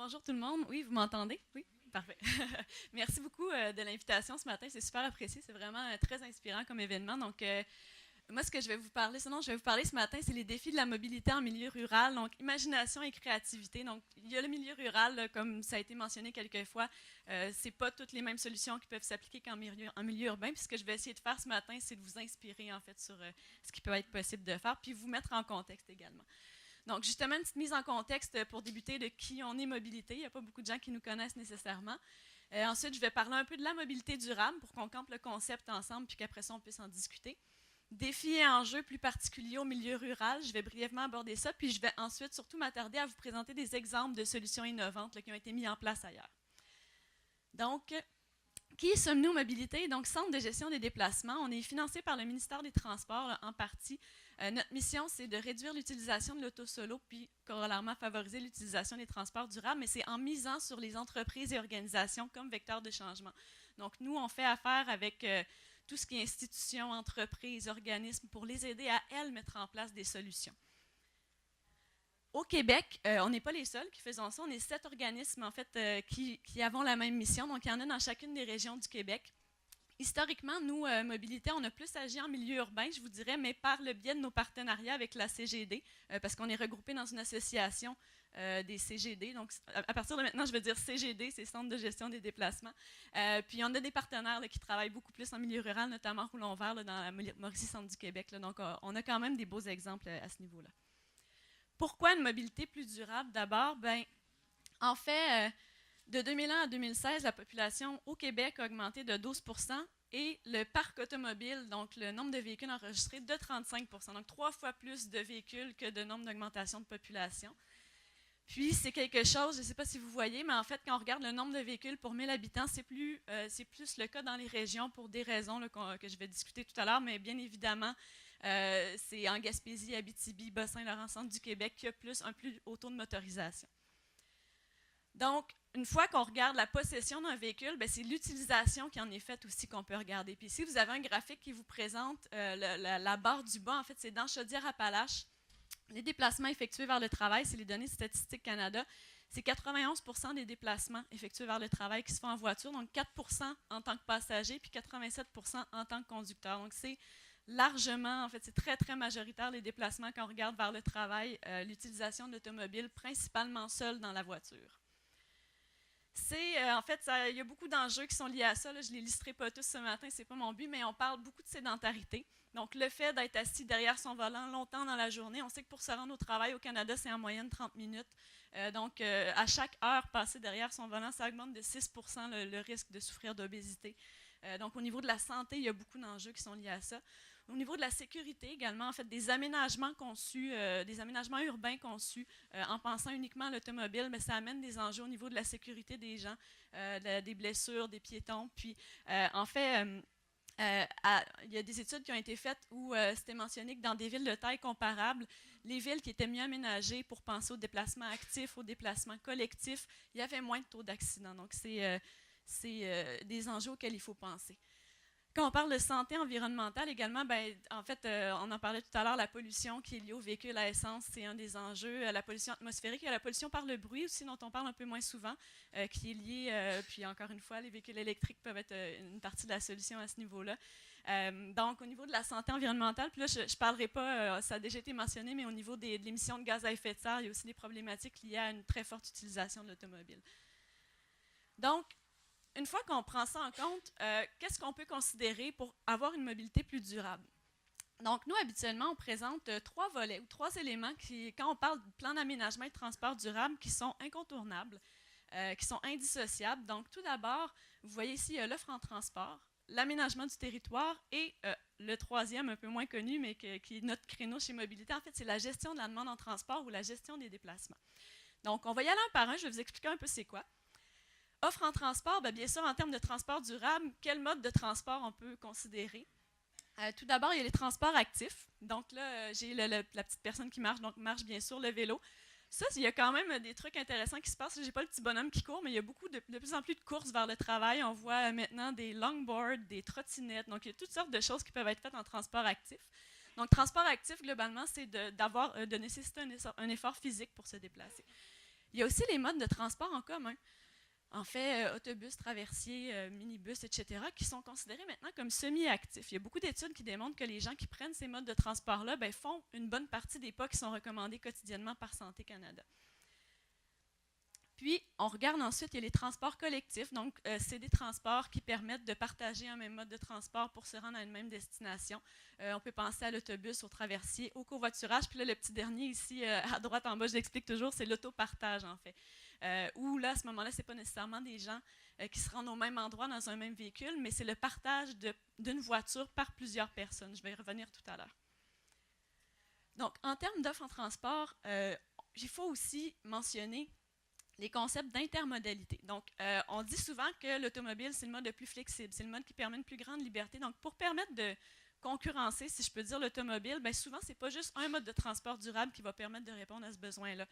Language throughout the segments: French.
Bonjour tout le monde. Oui, vous m'entendez? Oui, parfait. Merci beaucoup de l'invitation ce matin. C'est super apprécié. C'est vraiment très inspirant comme événement. Donc, moi, ce que je vais vous parler, je vais vous parler ce matin, c'est les défis de la mobilité en milieu rural. Donc, imagination et créativité. Donc, il y a le milieu rural, là, comme ça a été mentionné quelques fois. C'est pas toutes les mêmes solutions qui peuvent s'appliquer en milieu urbain. Puis, ce que je vais essayer de faire ce matin, c'est de vous inspirer en fait sur ce qui peut être possible de faire, puis vous mettre en contexte également. Donc, justement, une petite mise en contexte pour débuter de qui on est mobilité. Il n'y a pas beaucoup de gens qui nous connaissent nécessairement. Ensuite, je vais parler un peu de la mobilité durable pour qu'on campe le concept ensemble puis qu'après ça, on puisse en discuter. Défis et enjeux plus particuliers au milieu rural, je vais brièvement aborder ça, puis je vais ensuite surtout m'attarder à vous présenter des exemples de solutions innovantes là, qui ont été mises en place ailleurs. Donc, qui sommes-nous Mobilité? Donc, Centre de gestion des déplacements. On est financé par le ministère des Transports là, en partie. Notre mission, c'est de réduire l'utilisation de l'auto-solo puis, corollairement, favoriser l'utilisation des transports durables, mais c'est en misant sur les entreprises et organisations comme vecteurs de changement. Donc, nous, on fait affaire avec tout ce qui est institutions, entreprises, organismes, pour les aider à, elles, mettre en place des solutions. Au Québec, on n'est pas les seuls qui faisons ça. On est 7 organismes, en fait, qui avons la même mission. Donc, il y en a dans chacune des régions du Québec. Historiquement, nous, Mobilité, on a plus agi en milieu urbain, je vous dirais, mais par le biais de nos partenariats avec la CGD, parce qu'on est regroupé dans une association des CGD. Donc, à partir de maintenant, je vais dire CGD, c'est Centre de gestion des déplacements. Puis, on a des partenaires là, qui travaillent beaucoup plus en milieu rural, notamment Roulon Vert, là, dans la Mauricie Centre du Québec. Là. Donc, on a quand même des beaux exemples à ce niveau-là. Pourquoi une mobilité plus durable? D'abord, en fait, de 2001 à 2016, la population au Québec a augmenté de 12 et le parc automobile, donc le nombre de véhicules enregistrés, de 35 donc 3 fois plus de véhicules que de nombre d'augmentation de population. Puis, c'est quelque chose, je ne sais pas si vous voyez, mais en fait, quand on regarde le nombre de véhicules pour 1000 habitants, c'est plus le cas dans les régions pour des raisons là, que je vais discuter tout à l'heure, mais bien évidemment, c'est en Gaspésie, Abitibi, Bas-Saint-Laurent, centre du Québec, qu'il y a un plus haut taux de motorisation. Donc, une fois qu'on regarde la possession d'un véhicule, c'est l'utilisation qui en est faite aussi qu'on peut regarder. Puis ici, vous avez un graphique qui vous présente la barre du bas. En fait, c'est dans Chaudière-Appalaches. Les déplacements effectués vers le travail, c'est les données Statistiques Canada. C'est 91 des déplacements effectués vers le travail qui se font en voiture, donc 4 en tant que passager, puis 87 en tant que conducteur. Donc, c'est largement, en fait, c'est très, très majoritaire les déplacements quand on regarde vers le travail, l'utilisation de l'automobile, principalement seule dans la voiture. En fait, il y a beaucoup d'enjeux qui sont liés à ça. Là, je ne les listerai pas tous ce matin, ce n'est pas mon but, mais on parle beaucoup de sédentarité. Donc, le fait d'être assis derrière son volant longtemps dans la journée, on sait que pour se rendre au travail au Canada, c'est en moyenne 30 minutes. Donc, à chaque heure passée derrière son volant, ça augmente de 6 le risque de souffrir d'obésité. Donc, au niveau de la santé, il y a beaucoup d'enjeux qui sont liés à ça. Au niveau de la sécurité également, en fait, des aménagements conçus, des aménagements urbains conçus en pensant uniquement à l'automobile, mais ça amène des enjeux au niveau de la sécurité des gens, des blessures, des piétons. Puis, en fait, il y a des études qui ont été faites où c'était mentionné que dans des villes de taille comparable, les villes qui étaient mieux aménagées pour penser aux déplacements actifs, aux déplacements collectifs, il y avait moins de taux d'accidents. Donc, c'est des enjeux auxquels il faut penser. Quand on parle de santé environnementale également, en fait, on en parlait tout à l'heure, la pollution qui est liée aux véhicules à essence, c'est un des enjeux. La pollution atmosphérique, il y a la pollution par le bruit aussi, dont on parle un peu moins souvent, qui est liée, puis encore une fois, les véhicules électriques peuvent être une partie de la solution à ce niveau-là. Donc, au niveau de la santé environnementale, puis là, je ne parlerai pas, ça a déjà été mentionné, mais au niveau de l'émission de gaz à effet de serre, il y a aussi des problématiques liées à une très forte utilisation de l'automobile. Donc, une fois qu'on prend ça en compte, qu'est-ce qu'on peut considérer pour avoir une mobilité plus durable? Donc, nous, habituellement, on présente 3 volets ou 3 éléments qui, quand on parle de plan d'aménagement et de transport durable, qui sont incontournables, qui sont indissociables. Donc, tout d'abord, vous voyez ici l'offre en transport, l'aménagement du territoire et le troisième, un peu moins connu, mais qui est notre créneau chez Mobilité, en fait, c'est la gestion de la demande en transport ou la gestion des déplacements. Donc, on va y aller un par un, je vais vous expliquer un peu c'est quoi. Offre en transport, bien sûr, en termes de transport durable, quel mode de transport on peut considérer? Tout d'abord, il y a les transports actifs. Donc là, j'ai la petite personne qui marche, donc marche bien sûr le vélo. Ça, il y a quand même des trucs intéressants qui se passent. Je n'ai pas le petit bonhomme qui court, mais il y a de plus en plus de courses vers le travail. On voit maintenant des longboards, des trottinettes. Donc, il y a toutes sortes de choses qui peuvent être faites en transport actif. Donc, transport actif, globalement, c'est de nécessiter un effort physique pour se déplacer. Il y a aussi les modes de transport en commun. En fait, autobus, traversiers, minibus, etc., qui sont considérés maintenant comme semi-actifs. Il y a beaucoup d'études qui démontrent que les gens qui prennent ces modes de transport-là font une bonne partie des pas qui sont recommandés quotidiennement par Santé Canada. Puis, on regarde ensuite, il y a les transports collectifs. Donc, c'est des transports qui permettent de partager un même mode de transport pour se rendre à une même destination. On peut penser à l'autobus, au traversier, au covoiturage. Puis là, le petit dernier ici, à droite en bas, je l'explique toujours, c'est l'autopartage, en fait. Où là, à ce moment-là, ce n'est pas nécessairement des gens qui se rendent au même endroit dans un même véhicule, mais c'est le partage d'une voiture par plusieurs personnes. Je vais y revenir tout à l'heure. Donc, en termes d'offres en transport, il faut aussi mentionner les concepts d'intermodalité. Donc, on dit souvent que l'automobile, c'est le mode le plus flexible, c'est le mode qui permet une plus grande liberté. Donc, pour permettre de concurrencer, si je peux dire, l'automobile, souvent, ce n'est pas juste un mode de transport durable qui va permettre de répondre à ce besoin-là.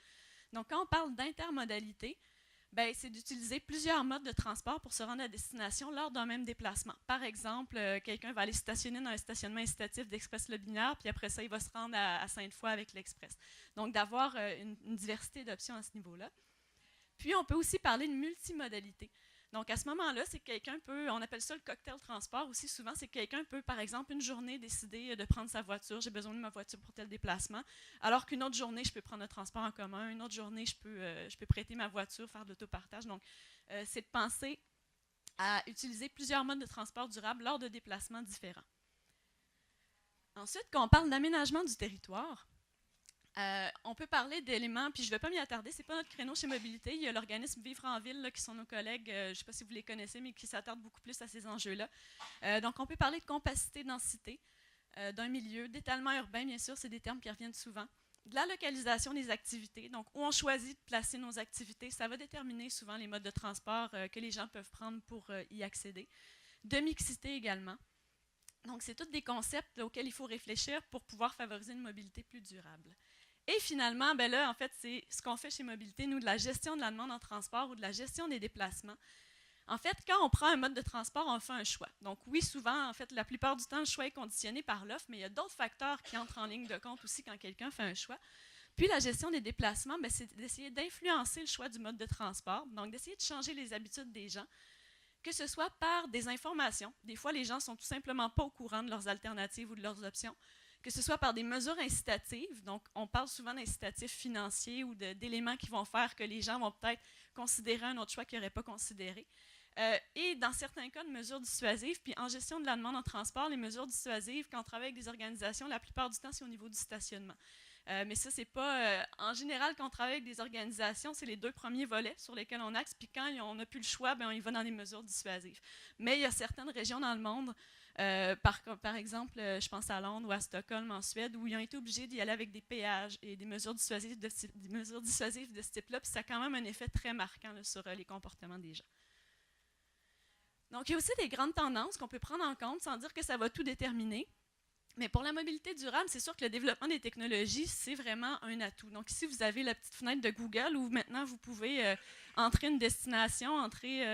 Donc, quand on parle d'intermodalité, c'est d'utiliser plusieurs modes de transport pour se rendre à destination lors d'un même déplacement. Par exemple, quelqu'un va aller stationner dans un stationnement incitatif d'Express Le Binaire, puis après ça, il va se rendre à Sainte-Foy avec l'Express. Donc, d'avoir une diversité d'options à ce niveau-là. Puis, on peut aussi parler de multimodalité. Donc, à ce moment-là, c'est quelqu'un peut, on appelle ça le cocktail transport aussi souvent, c'est que quelqu'un peut, par exemple, une journée décider de prendre sa voiture, j'ai besoin de ma voiture pour tel déplacement, alors qu'une autre journée, je peux prendre un transport en commun, une autre journée, je peux prêter ma voiture, faire de l'autopartage. Donc, c'est de penser à utiliser plusieurs modes de transport durable lors de déplacements différents. Ensuite, quand on parle d'aménagement du territoire, on peut parler d'éléments, puis je ne vais pas m'y attarder, ce n'est pas notre créneau chez Mobilité. Il y a l'organisme Vivre en Ville, là, qui sont nos collègues, je ne sais pas si vous les connaissez, mais qui s'attardent beaucoup plus à ces enjeux-là. Donc, on peut parler de compacité-densité d'un milieu, d'étalement urbain, bien sûr, c'est des termes qui reviennent souvent. De la localisation des activités, donc où on choisit de placer nos activités, ça va déterminer souvent les modes de transport que les gens peuvent prendre pour y accéder. De mixité également. Donc, c'est tous des concepts auxquels il faut réfléchir pour pouvoir favoriser une mobilité plus durable. Et finalement, là, en fait, c'est ce qu'on fait chez Mobilité, nous, de la gestion de la demande en transport ou de la gestion des déplacements. En fait, quand on prend un mode de transport, on fait un choix. Donc oui, souvent, en fait, la plupart du temps, le choix est conditionné par l'offre, mais il y a d'autres facteurs qui entrent en ligne de compte aussi quand quelqu'un fait un choix. Puis la gestion des déplacements, c'est d'essayer d'influencer le choix du mode de transport, donc d'essayer de changer les habitudes des gens, que ce soit par des informations. Des fois, les gens ne sont tout simplement pas au courant de leurs alternatives ou de leurs options. Que ce soit par des mesures incitatives, donc on parle souvent d'incitatifs financiers ou d'éléments qui vont faire que les gens vont peut-être considérer un autre choix qu'ils n'auraient pas considéré. Et dans certains cas, de mesures dissuasives. Puis en gestion de la demande en transport, les mesures dissuasives, quand on travaille avec des organisations, la plupart du temps, c'est au niveau du stationnement. Mais ça, c'est pas... en général, quand on travaille avec des organisations, c'est les deux premiers volets sur lesquels on axe. Puis quand on n'a plus le choix, on y va dans les mesures dissuasives. Mais il y a certaines régions dans le monde, par exemple, je pense à Londres ou à Stockholm en Suède, où ils ont été obligés d'y aller avec des péages et des mesures dissuasives de ce type-là. Puis ça a quand même un effet très marquant là, sur les comportements des gens. Donc, il y a aussi des grandes tendances qu'on peut prendre en compte sans dire que ça va tout déterminer. Mais pour la mobilité durable, c'est sûr que le développement des technologies, c'est vraiment un atout. Donc ici, vous avez la petite fenêtre de Google où maintenant, vous pouvez entrer une destination, entrer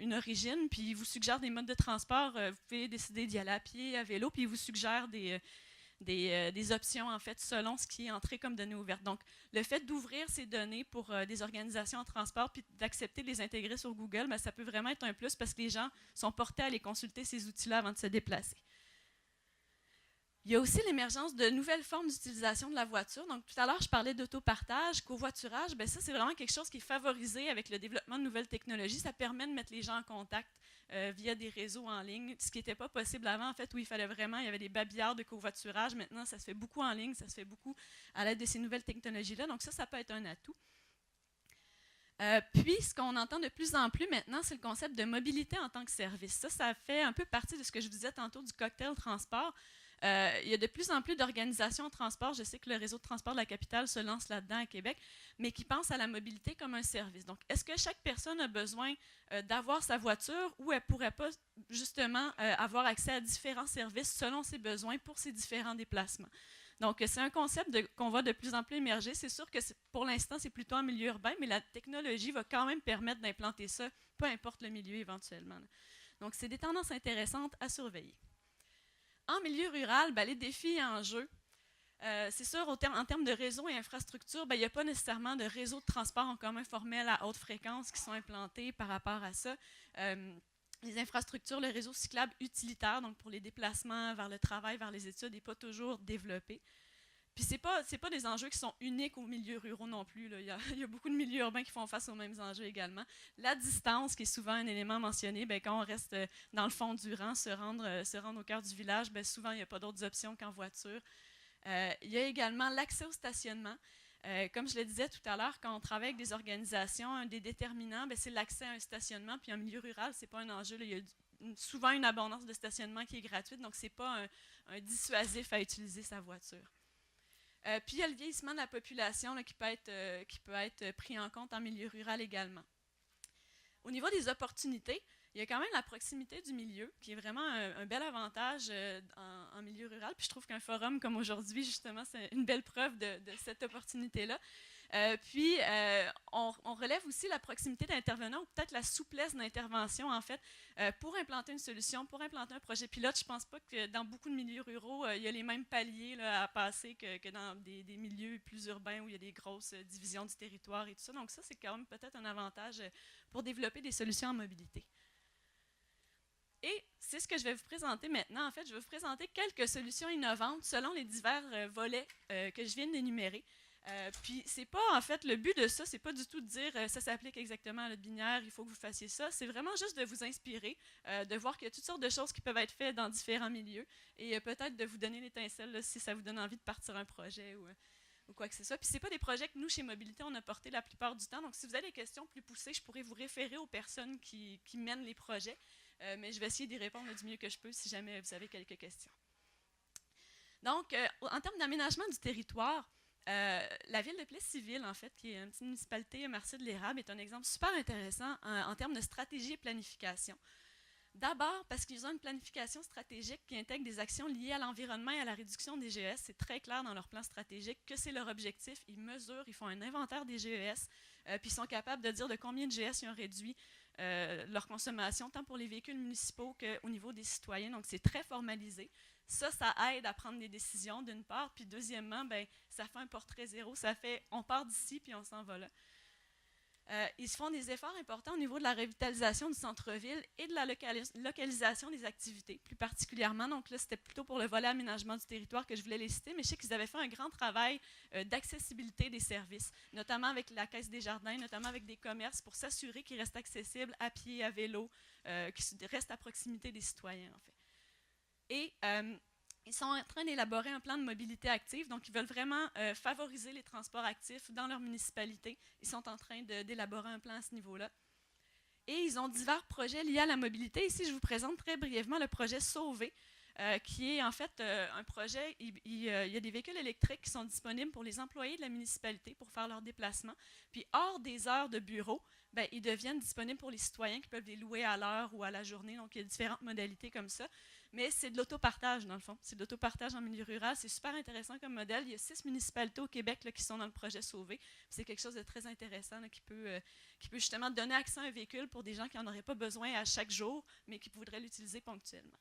une origine, puis il vous suggère des modes de transport. Vous pouvez décider d'y aller à pied, à vélo, puis il vous suggère des options, en fait, selon ce qui est entré comme données ouvertes. Donc, le fait d'ouvrir ces données pour des organisations en transport puis d'accepter de les intégrer sur Google, ça peut vraiment être un plus parce que les gens sont portés à aller consulter ces outils-là avant de se déplacer. Il y a aussi l'émergence de nouvelles formes d'utilisation de la voiture. Donc, tout à l'heure, je parlais d'autopartage, covoiturage. Ça, c'est vraiment quelque chose qui est favorisé avec le développement de nouvelles technologies. Ça permet de mettre les gens en contact via des réseaux en ligne, ce qui n'était pas possible avant, en fait, où il fallait vraiment, il y avait des babillards de covoiturage. Maintenant, ça se fait beaucoup en ligne, ça se fait beaucoup à l'aide de ces nouvelles technologies-là. Donc, ça peut être un atout. Puis, ce qu'on entend de plus en plus maintenant, c'est le concept de mobilité en tant que service. Ça fait un peu partie de ce que je vous disais tantôt du cocktail transport. Il y a de plus en plus d'organisations en transport. Je sais que le réseau de transport de la capitale se lance là-dedans à Québec, mais qui pensent à la mobilité comme un service. Donc, est-ce que chaque personne a besoin d'avoir sa voiture ou elle ne pourrait pas justement avoir accès à différents services selon ses besoins pour ses différents déplacements? Donc, c'est un concept qu'on voit de plus en plus émerger. C'est sûr que pour l'instant, c'est plutôt en milieu urbain, mais la technologie va quand même permettre d'implanter ça, peu importe le milieu éventuellement. Donc, c'est des tendances intéressantes à surveiller. En milieu rural, les défis et enjeux. C'est sûr, en termes de réseau et infrastructure, ben, il n'y a pas nécessairement de réseau de transport en commun formel à haute fréquence qui sont implantés par rapport à ça. Les infrastructures, le réseau cyclable utilitaire, donc pour les déplacements vers le travail, vers les études, n'est pas toujours développé. Puis c'est pas des enjeux qui sont uniques aux milieux ruraux non plus. Là. Il y a beaucoup de milieux urbains qui font face aux mêmes enjeux également. La distance, qui est souvent un élément mentionné, bien, quand on reste dans le fond du rang, se rendre au cœur du village, bien, souvent il n'y a pas d'autres options qu'en voiture. Il y a également l'accès au stationnement. Comme je le disais tout à l'heure, quand on travaille avec des organisations, un des déterminants, c'est l'accès à un stationnement. Puis en milieu rural, ce n'est pas un enjeu. Là. Il y a souvent une abondance de stationnement qui est gratuite, donc ce n'est pas un dissuasif à utiliser sa voiture. Puis il y a le vieillissement de la population là, qui peut être pris en compte en milieu rural également. Au niveau des opportunités, il y a quand même la proximité du milieu, qui est vraiment un bel avantage en milieu rural. Puis je trouve qu'un forum comme aujourd'hui, justement, c'est une belle preuve de cette opportunité-là. On relève aussi la proximité d'intervenants ou peut-être la souplesse d'intervention, en fait, pour implanter une solution, pour implanter un projet pilote. Je ne pense pas que dans beaucoup de milieux ruraux, il y a les mêmes paliers là, à passer que dans des milieux plus urbains où il y a des grosses divisions du territoire et tout ça. Donc ça, c'est quand même peut-être un avantage pour développer des solutions en mobilité. Et c'est ce que je vais vous présenter maintenant. En fait, je vais vous présenter quelques solutions innovantes selon les divers volets que je viens d'énumérer. Puis c'est pas, en fait, le but de ça, c'est pas du tout de dire ça s'applique exactement à notre binaire, il faut que vous fassiez ça. C'est vraiment juste de vous inspirer, de voir qu'il y a toutes sortes de choses qui peuvent être faites dans différents milieux et peut-être de vous donner l'étincelle si ça vous donne envie de partir un projet ou quoi que ce soit. Puis c'est pas des projets que nous, chez Mobilité, on a portés la plupart du temps. Donc si vous avez des questions plus poussées, je pourrais vous référer aux personnes qui mènent les projets. Mais je vais essayer d'y répondre du mieux que je peux si jamais vous avez quelques questions. Donc, en termes d'aménagement du territoire, la ville de Plessisville, en fait, qui est une petite municipalité Marcy de l'Érable, est un exemple super intéressant en termes de stratégie et planification. D'abord, parce qu'ils ont une planification stratégique qui intègre des actions liées à l'environnement et à la réduction des GES. C'est très clair dans leur plan stratégique que c'est leur objectif. Ils mesurent, ils font un inventaire des GES, puis ils sont capables de dire de combien de GES ils ont réduit leur consommation, tant pour les véhicules municipaux qu'au niveau des citoyens. Donc, c'est très formalisé. Ça aide à prendre des décisions, d'une part. Puis, deuxièmement, ça fait un portrait zéro. Ça fait, on part d'ici, puis on s'en va là. Ils font des efforts importants au niveau de la revitalisation du centre-ville et de la localisation des activités, plus particulièrement. Donc là, c'était plutôt pour le volet aménagement du territoire que je voulais les citer, mais je sais qu'ils avaient fait un grand travail d'accessibilité des services, notamment avec la Caisse des Jardins, notamment avec des commerces, pour s'assurer qu'ils restent accessibles à pied, à vélo, qu'ils restent à proximité des citoyens, en fait. Et ils sont en train d'élaborer un plan de mobilité active, donc ils veulent vraiment favoriser les transports actifs dans leur municipalité. Ils sont en train d'élaborer un plan à ce niveau-là. Et ils ont divers projets liés à la mobilité. Ici, je vous présente très brièvement le projet Sauver, qui est en fait un projet, il y a des véhicules électriques qui sont disponibles pour les employés de la municipalité pour faire leurs déplacements. Puis hors des heures de bureau, ils deviennent disponibles pour les citoyens qui peuvent les louer à l'heure ou à la journée. Donc il y a différentes modalités comme ça. Mais c'est de l'autopartage, dans le fond. C'est de l'autopartage en milieu rural. C'est super intéressant comme modèle. Il y a 6 municipalités au Québec là, qui sont dans le projet Sauver. C'est quelque chose de très intéressant là, qui peut justement donner accès à un véhicule pour des gens qui n'en auraient pas besoin à chaque jour, mais qui voudraient l'utiliser ponctuellement.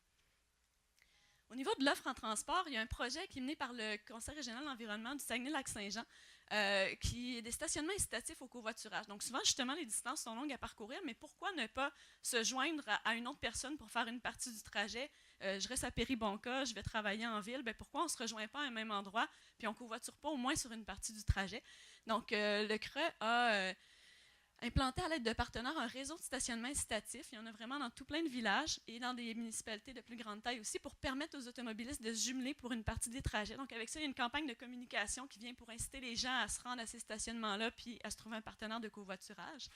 Au niveau de l'offre en transport, il y a un projet qui est mené par le Conseil régional de l'environnement du Saguenay-Lac-Saint-Jean, qui est des stationnements incitatifs au covoiturage. Donc souvent, justement, les distances sont longues à parcourir, mais pourquoi ne pas se joindre à une autre personne pour faire une partie du trajet? Je reste à Péribonka, je vais travailler en ville, pourquoi on ne se rejoint pas à un même endroit, puis on ne covoiture pas au moins sur une partie du trajet? Donc le CRE a implanté à l'aide de partenaires un réseau de stationnement incitatif. Il y en a vraiment dans tout plein de villages et dans des municipalités de plus grande taille aussi pour permettre aux automobilistes de se jumeler pour une partie des trajets. Donc avec ça, il y a une campagne de communication qui vient pour inciter les gens à se rendre à ces stationnements-là puis à se trouver un partenaire de covoiturage.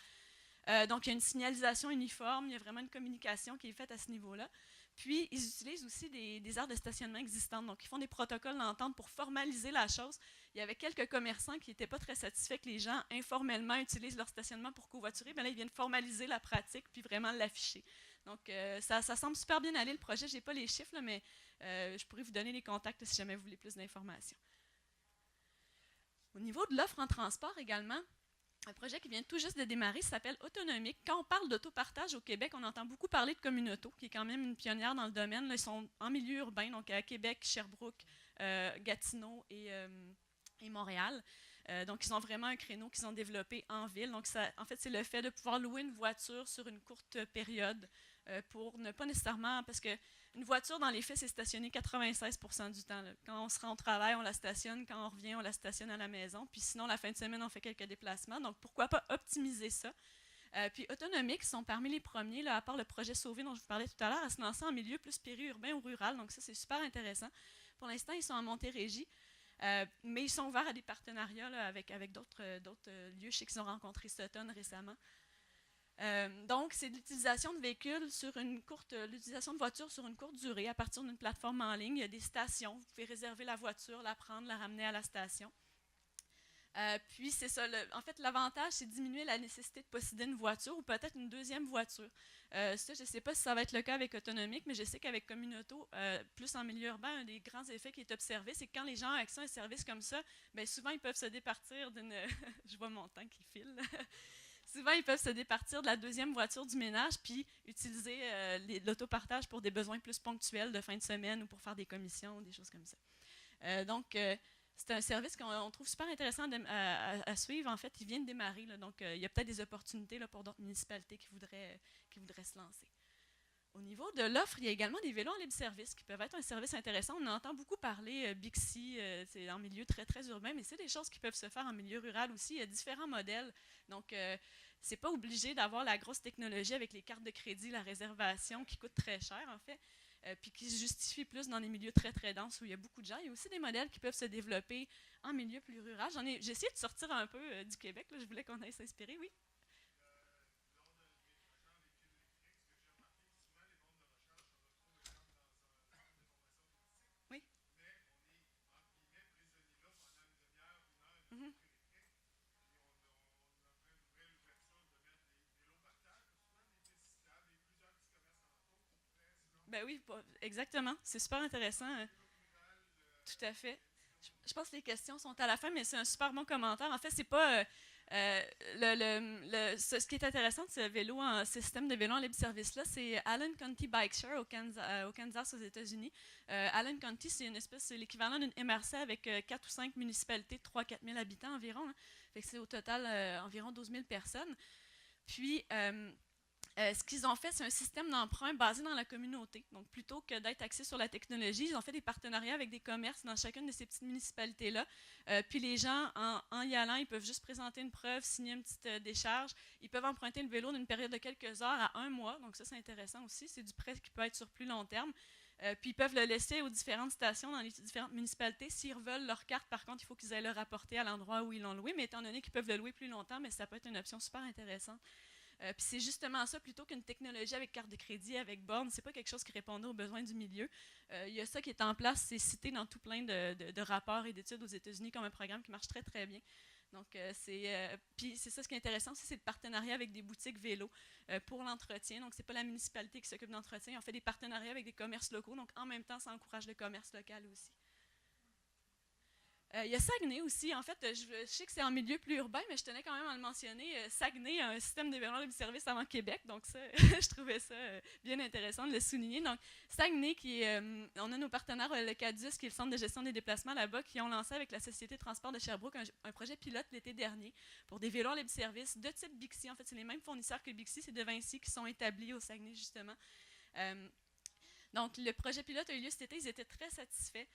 Donc il y a une signalisation uniforme, il y a vraiment une communication qui est faite à ce niveau-là. Puis, ils utilisent aussi des aires de stationnement existantes. Donc, ils font des protocoles d'entente pour formaliser la chose. Il y avait quelques commerçants qui n'étaient pas très satisfaits que les gens, informellement, utilisent leur stationnement pour covoiturer. Bien là, ils viennent formaliser la pratique puis vraiment l'afficher. Donc, ça semble super bien aller, le projet. Je n'ai pas les chiffres, là, mais je pourrais vous donner les contacts si jamais vous voulez plus d'informations. Au niveau de l'offre en transport également, un projet qui vient tout juste de démarrer s'appelle Autonomique. Quand on parle d'autopartage au Québec, on entend beaucoup parler de Communauto, qui est quand même une pionnière dans le domaine. Là, ils sont en milieu urbain, donc à Québec, Sherbrooke, Gatineau et Montréal. Donc, ils ont vraiment un créneau qu'ils ont développé en ville. Donc, en fait, c'est le fait de pouvoir louer une voiture sur une courte période pour ne pas nécessairement... Parce qu'une voiture, dans les faits, c'est stationné 96% du temps. Là. Quand on se rend au travail, on la stationne. Quand on revient, on la stationne à la maison. Puis sinon, la fin de semaine, on fait quelques déplacements. Donc, pourquoi pas optimiser ça? Puis Autonomique sont parmi les premiers, là, à part le projet Sauvé dont je vous parlais tout à l'heure, à se lancer en milieu plus périurbain ou rural. Donc ça, c'est super intéressant. Pour l'instant, ils sont en Montérégie. Mais ils sont ouverts à des partenariats là, avec d'autres lieux. Je sais qu'ils ont rencontré Sutton récemment. Donc, c'est l'utilisation de véhicules l'utilisation de voitures sur une courte durée à partir d'une plateforme en ligne. Il y a des stations. Vous pouvez réserver la voiture, la prendre, la ramener à la station. Puis, c'est ça. En fait, l'avantage, c'est de diminuer la nécessité de posséder une voiture ou peut-être une deuxième voiture. Ça, je ne sais pas si ça va être le cas avec Autonomique, mais je sais qu'avec Communauto, plus en milieu urbain, un des grands effets qui est observé, c'est que quand les gens ont accès à un service comme ça, bien, souvent, ils peuvent se départir d'une... je vois mon temps qui file. Souvent, ils peuvent se départir de la deuxième voiture du ménage puis utiliser l'autopartage pour des besoins plus ponctuels de fin de semaine ou pour faire des commissions ou des choses comme ça. Donc, c'est un service qu'on trouve super intéressant à suivre. En fait, il vient de démarrer, là, donc il y a peut-être des opportunités là, pour d'autres municipalités qui voudraient se lancer. Au niveau de l'offre, il y a également des vélos en libre-service qui peuvent être un service intéressant. On entend beaucoup parler Bixi, c'est en milieu très, très urbain, mais c'est des choses qui peuvent se faire en milieu rural aussi. Il y a différents modèles. Donc, c'est pas obligé d'avoir la grosse technologie avec les cartes de crédit, la réservation qui coûte très cher, en fait. Puis qui se justifie plus dans les milieux très, très denses où il y a beaucoup de gens. Il y a aussi des modèles qui peuvent se développer en milieu plus rural. J'ai essayé de sortir un peu du Québec. Là, je voulais qu'on aille s'inspirer, oui. Oui. Mhm. Ben oui, exactement. C'est super intéressant. Tout à fait. Je pense que les questions sont à la fin, mais c'est un super bon commentaire. En fait, c'est pas ce qui est intéressant de ce système de vélo en libre service là, c'est Allen County Bike Share au Kansas aux États-Unis. Allen County, c'est l'équivalent d'une MRC avec 4 ou 5 municipalités de 3 000 à 4 000 habitants environ. Hein. Fait que c'est au total environ 12 000 personnes. Puis ce qu'ils ont fait, c'est un système d'emprunt basé dans la communauté. Donc, plutôt que d'être axé sur la technologie, ils ont fait des partenariats avec des commerces dans chacune de ces petites municipalités-là. Puis les gens, en y allant, ils peuvent juste présenter une preuve, signer une petite décharge. Ils peuvent emprunter le vélo d'une période de quelques heures à 1 mois. Donc ça, c'est intéressant aussi. C'est du prêt qui peut être sur plus long terme. Puis ils peuvent le laisser aux différentes stations dans les différentes municipalités. S'ils veulent leur carte, par contre, il faut qu'ils aillent le rapporter à l'endroit où ils l'ont loué. Mais étant donné qu'ils peuvent le louer plus longtemps, mais ça peut être une option super intéressante. Puis c'est justement ça, plutôt qu'une technologie avec carte de crédit, avec borne, c'est pas quelque chose qui répondait aux besoins du milieu. Il y a ça qui est en place, c'est cité dans tout plein de rapports et d'études aux États-Unis comme un programme qui marche très très bien. Donc puis c'est ça ce qui est intéressant aussi, c'est le partenariat avec des boutiques vélo pour l'entretien. Donc c'est pas la municipalité qui s'occupe d'entretien, on fait des partenariats avec des commerces locaux. Donc en même temps, ça encourage le commerce local aussi. Il y a Saguenay aussi. En fait, je sais que c'est en milieu plus urbain, mais je tenais quand même à le mentionner. Saguenay a un système de vélo libre-service avant Québec, donc ça, je trouvais ça bien intéressant de le souligner. Donc, Saguenay, on a nos partenaires, le CADUS, qui est le centre de gestion des déplacements là-bas, qui ont lancé avec la Société de transport de Sherbrooke un projet pilote l'été dernier pour des vélos libre-service de type Bixi. En fait, c'est les mêmes fournisseurs que Bixi, c'est de Vinci qui sont établis au Saguenay, justement. Donc, le projet pilote a eu lieu cet été, ils étaient très satisfaits.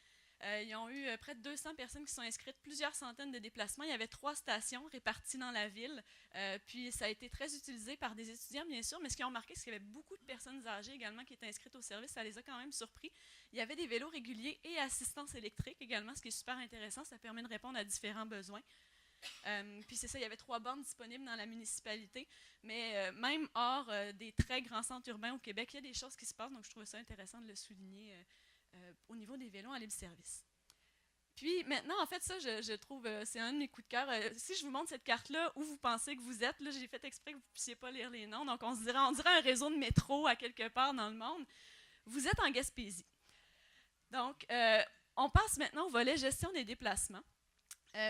Ils ont eu près de 200 personnes qui sont inscrites, plusieurs centaines de déplacements. Il y avait 3 stations réparties dans la ville. Puis ça a été très utilisé par des étudiants, bien sûr, mais ce qu'ils ont remarqué, c'est qu'il y avait beaucoup de personnes âgées également qui étaient inscrites au service. Ça les a quand même surpris. Il y avait des vélos réguliers et assistance électrique également, ce qui est super intéressant. Ça permet de répondre à différents besoins. Puis c'est ça, il y avait 3 bornes disponibles dans la municipalité, mais même hors des très grands centres urbains au Québec, il y a des choses qui se passent, donc je trouve ça intéressant de le souligner au niveau des vélos en libre-service. Puis maintenant, en fait, ça, je trouve, c'est un de mes coups de cœur. Si je vous montre cette carte-là, où vous pensez que vous êtes, là, j'ai fait exprès que vous ne puissiez pas lire les noms, donc on dirait un réseau de métro à quelque part dans le monde. Vous êtes en Gaspésie. Donc, on passe maintenant au volet gestion des déplacements.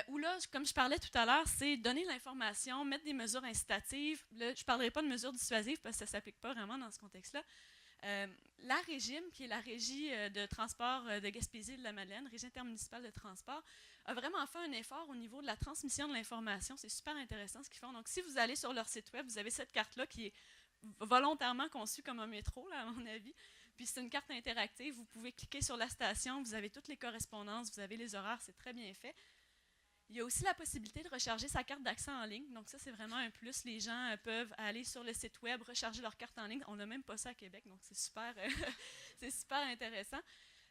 Où là, comme je parlais tout à l'heure, c'est donner l'information, mettre des mesures incitatives. Là, je ne parlerai pas de mesures dissuasives parce que ça ne s'applique pas vraiment dans ce contexte-là. La Régime, qui est la régie de transport de Gaspésie et de la Madeleine, régie intermunicipale de transport, a vraiment fait un effort au niveau de la transmission de l'information. C'est super intéressant ce qu'ils font. Donc, si vous allez sur leur site web, vous avez cette carte-là qui est volontairement conçue comme un métro, là, à mon avis. Puis c'est une carte interactive. Vous pouvez cliquer sur la station, vous avez toutes les correspondances, vous avez les horaires, c'est très bien fait. Il y a aussi la possibilité de recharger sa carte d'accès en ligne. Donc ça, c'est vraiment un plus. Les gens peuvent aller sur le site web, recharger leur carte en ligne. On n'a même pas ça à Québec, donc c'est super, c'est super intéressant.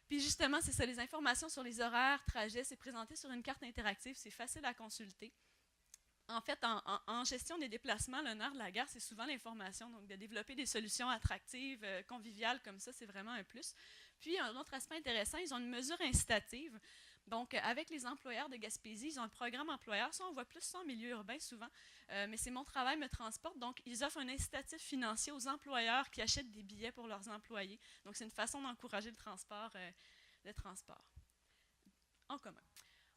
Puis justement, c'est ça, les informations sur les horaires, trajets, c'est présenté sur une carte interactive. C'est facile à consulter. En fait, en gestion des déplacements, le nerf de la gare, c'est souvent l'information. Donc, de développer des solutions attractives, conviviales comme ça, c'est vraiment un plus. Puis, un autre aspect intéressant, ils ont une mesure incitative. Donc, avec les employeurs de Gaspésie, ils ont un programme employeur. Ça, on voit plus ça en milieu urbain souvent, mais c'est Mon Travail me transporte. Donc, ils offrent un incitatif financier aux employeurs qui achètent des billets pour leurs employés. Donc, c'est une façon d'encourager le transport en commun.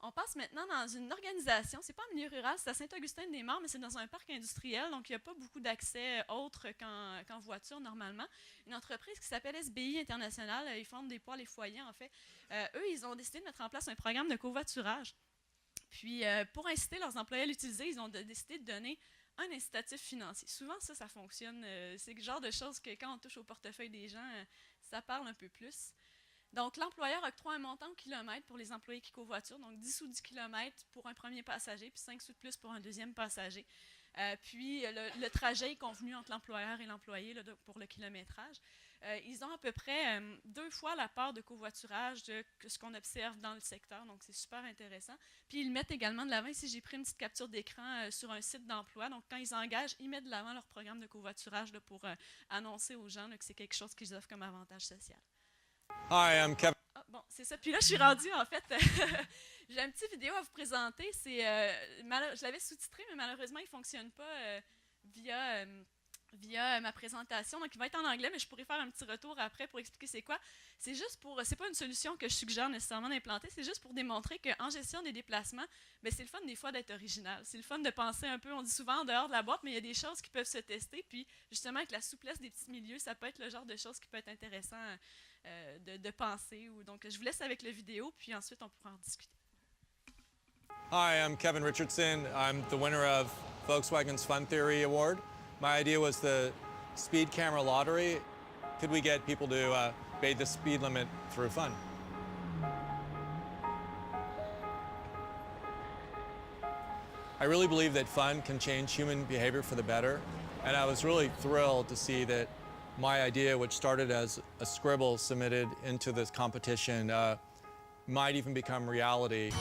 On passe maintenant dans une organisation, c'est pas en milieu rural, c'est à Saint-Augustin-des-Maures, mais c'est dans un parc industriel, donc il n'y a pas beaucoup d'accès autre qu'en voiture normalement. Une entreprise qui s'appelle SBI International, ils font des poêles et foyers en fait. Eux, ils ont décidé de mettre en place un programme de covoiturage. Puis pour inciter leurs employés à l'utiliser, ils ont décidé de donner un incitatif financier. Souvent, ça fonctionne. C'est le genre de choses que quand on touche au portefeuille des gens, ça parle un peu plus. Donc, l'employeur octroie un montant au kilomètre pour les employés qui covoiturent, donc 10 sous du kilomètre pour un premier passager, puis 5 sous de plus pour un deuxième passager. Puis, le trajet est convenu entre l'employeur et l'employé pour le kilométrage. Ils ont à peu près 2 fois la part de covoiturage de ce qu'on observe dans le secteur, donc c'est super intéressant. Puis, ils mettent également de l'avant, ici j'ai pris une petite capture d'écran sur un site d'emploi, donc quand ils engagent, ils mettent de l'avant leur programme de covoiturage là, pour annoncer aux gens là, que c'est quelque chose qu'ils offrent comme avantage social. Hi, I'm Kevin. Ah, bon, c'est ça. Puis là, je suis rendue, en fait, j'ai une petite vidéo à vous présenter. Je l'avais sous-titré, mais malheureusement, il ne fonctionne pas via ma présentation. Donc, il va être en anglais, mais je pourrais faire un petit retour après pour expliquer c'est quoi. C'est pas une solution que je suggère nécessairement d'implanter, c'est juste pour démontrer qu'en gestion des déplacements, ben, c'est le fun des fois d'être original. C'est le fun de penser un peu, on dit souvent en dehors de la boîte, mais il y a des choses qui peuvent se tester. Puis, justement, avec la souplesse des petits milieux, ça peut être le genre de choses qui peut être intéressant de penser. Donc, je vous laisse avec la vidéo, puis ensuite, on pourra en discuter. Hi, I'm Kevin Richardson. I'm the winner of Volkswagen's Fun Theory Award. My idea was the speed camera lottery. Could we get people to obey the speed limit through fun? I really believe that fun can change human behavior for the better, and I was really thrilled to see that my idea, which started as a scribble submitted into this competition, might even become reality.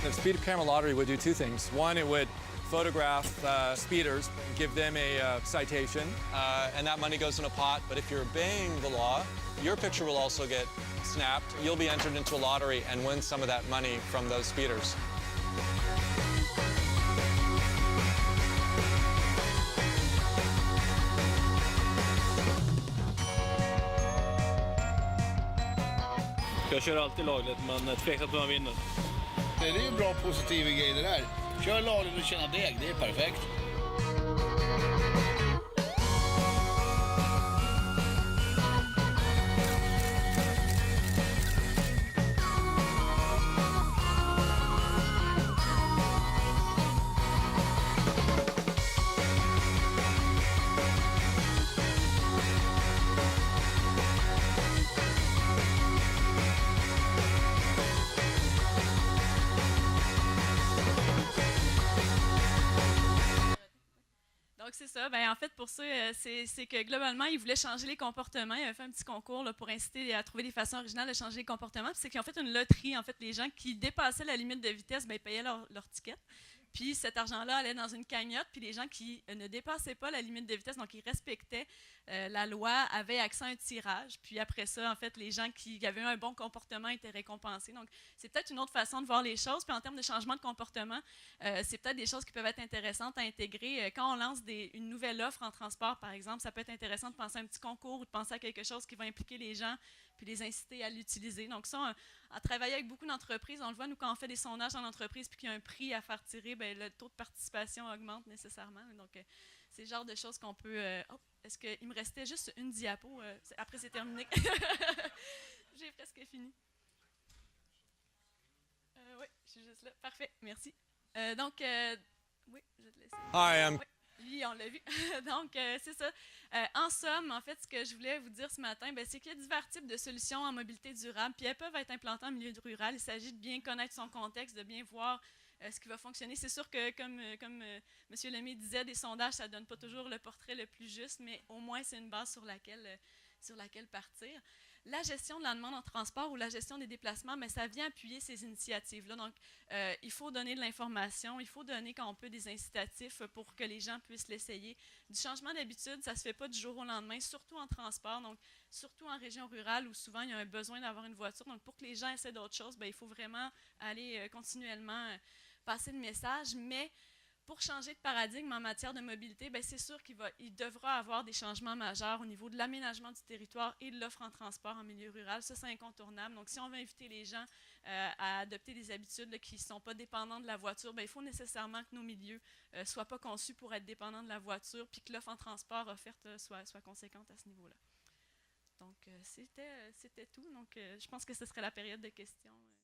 The speed camera lottery would do 2 things. One, it would photograph speeders, give them a citation, and that money goes in a pot. But if you're obeying the law, your picture will also get snapped. You'll be entered into a lottery and win some of that money from those speeders. Jag kör alltid lagligt, men tveksamt att man vinner. Det är ju en bra positiv grej det där. Kör lagligt och tjäna deg, det är perfekt. Donc, c'est ça. Ben, en fait, pour ça, c'est que globalement, ils voulaient changer les comportements. Ils avaient fait un petit concours là, pour inciter à trouver des façons originales de changer les comportements. Puis c'est qu'ils ont fait une loterie. En fait, les gens qui dépassaient la limite de vitesse, ben, ils payaient leur ticket. Puis cet argent-là allait dans une cagnotte, puis les gens qui ne dépassaient pas la limite de vitesse, donc ils respectaient la loi, avaient accès à un tirage. Puis après ça, en fait, les gens qui avaient un bon comportement étaient récompensés. Donc c'est peut-être une autre façon de voir les choses. Puis en termes de changement de comportement, c'est peut-être des choses qui peuvent être intéressantes à intégrer. Quand on lance une nouvelle offre en transport, par exemple, ça peut être intéressant de penser à un petit concours ou de penser à quelque chose qui va impliquer les gens puis les inciter à l'utiliser. Donc ça, à travailler avec beaucoup d'entreprises, on le voit, nous, quand on fait des sondages en entreprise puis qu'il y a un prix à faire tirer, bien, le taux de participation augmente nécessairement. Donc, c'est le genre de choses qu'on peut... est-ce qu'il me restait juste une diapo? Après, c'est terminé. J'ai presque fini. Oui, je suis juste là. Parfait, merci. Oui, je vais te laisser. Hi, Oui. Lui, on l'a vu. Donc, c'est ça. En somme, en fait, ce que je voulais vous dire ce matin, c'est qu'il y a divers types de solutions en mobilité durable, puis elles peuvent être implantées en milieu rural. Il s'agit de bien connaître son contexte, de bien voir ce qui va fonctionner. C'est sûr que, comme M. Lemay disait, des sondages, ça ne donne pas toujours le portrait le plus juste, mais au moins, c'est une base sur laquelle partir. La gestion de la demande en transport ou la gestion des déplacements, mais ça vient appuyer ces initiatives-là. Donc, il faut donner de l'information, il faut donner quand on peut des incitatifs pour que les gens puissent l'essayer. Du changement d'habitude, ça ne se fait pas du jour au lendemain, surtout en transport, donc surtout en région rurale où souvent il y a un besoin d'avoir une voiture. Donc, pour que les gens essaient d'autres choses, il faut vraiment aller continuellement passer le message, mais pour changer de paradigme en matière de mobilité, c'est sûr qu'il devra avoir des changements majeurs au niveau de l'aménagement du territoire et de l'offre en transport en milieu rural. Ça, c'est incontournable. Donc, si on veut inviter les gens à adopter des habitudes là, qui ne sont pas dépendantes de la voiture, il faut nécessairement que nos milieux ne soient pas conçus pour être dépendants de la voiture puis que l'offre en transport offerte soit conséquente à ce niveau-là. Donc, c'était tout. Donc, je pense que ce serait la période de questions.